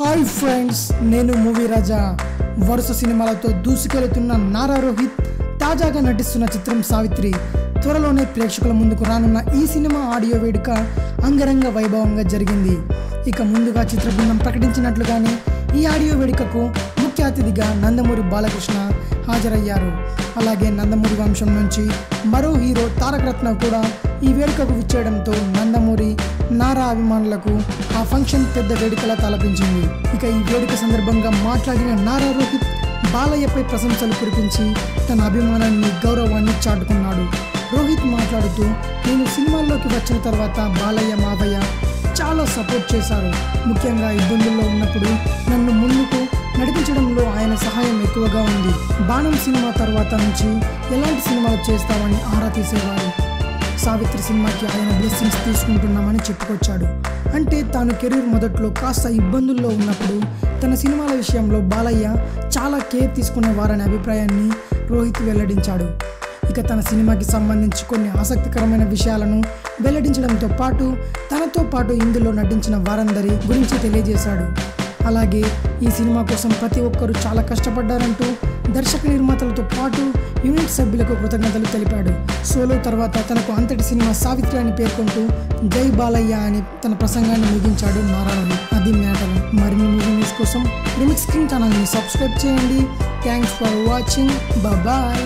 Hi friends, నేను movie రాజా. వరుస సినిమాలతో దూసుకెళ్తున్న నారా రోహిత్ తాజాగా నటిస్తున్న చిత్రం సావిత్రి త్వరలోనే ప్రేక్షకుల ముందుకు రానున్న ఈ సినిమా ఆడియో వేడుక అంగరంగ వైభవంగా జరిగింది. ఇక ముందుగా చిత్ర బృందం ప్రకటించినట్లుగానే ఈ ఆడియో వేడుకకు ముఖ్య అతిథిగా నందమూరి బాలకృష్ణ హాజరయ్యారు. అలాగే నందమూరి వంశం నుంచి మరో హీరో తారక రత్న కూడా ఈ వేడుకకు విచ్చేయడంతో నందమూరి నారా అభిమానులకు ఆ ఫంక్షన్ పెద్ద వేడుకలా తలపించింది. ఇక ఈ వేడుక సందర్భంగా మాట్లాడిన నారా రోహిత్ బాలయ్యపై ప్రశంసలు కురిపించి తన అభిమానాన్ని గౌరవాన్ని చాటుకున్నాడు. రోహిత్ మాట్లాడుతూ, నేను సినిమాల్లోకి వచ్చిన తర్వాత బాలయ్య మావయ్య చాలా సపోర్ట్ చేశారు. ముఖ్యంగా ఇబ్బందుల్లో ఉన్నప్పుడు నన్ను ముందుకు నడిపించడంలో ఆయన సహాయం ఎక్కువగా ఉంది. బాణం సినిమా తర్వాత నుంచి ఎలాంటి సినిమాలు చేస్తామని ఆరా తీసేవారు. సావిత్రి సినిమాకి ఆయన బ్లెస్సింగ్స్ తీసుకుంటున్నామని చెప్పుకొచ్చాడు. అంటే తాను కెరీర్ మొదట్లో కాస్త ఇబ్బందుల్లో ఉన్నప్పుడు తన సినిమాల విషయంలో బాలయ్య చాలా కేర్ తీసుకునేవారనే అభిప్రాయాన్ని రోహిత్ వెల్లడించాడు. ఇక తన సినిమాకి సంబంధించి కొన్ని ఆసక్తికరమైన విషయాలను వెల్లడించడంతో పాటు తనతో పాటు ఇందులో నటించిన వారందరి గురించి తెలియజేశాడు. అలాగే ఈ సినిమా కోసం ప్రతి ఒక్కరూ చాలా కష్టపడ్డారంటూ దర్శక నిర్మాతలతో పాటు యూనిట్ సభ్యులకు కృతజ్ఞతలు తెలిపాడు. సోలో తర్వాత తనకు అంతటి సినిమా సావిత్రి అని పేర్కొంటూ జై బాలయ్య అని తన ప్రసంగాన్ని ముగించాడు నారాయణ. అది మ్యాటర్. మరిన్ని మూవీ న్యూస్ కోసం రిమిక్స్ స్క్రీన్ ఛానల్ని సబ్స్క్రైబ్ చేయండి. Thanks for watching. బాయ్.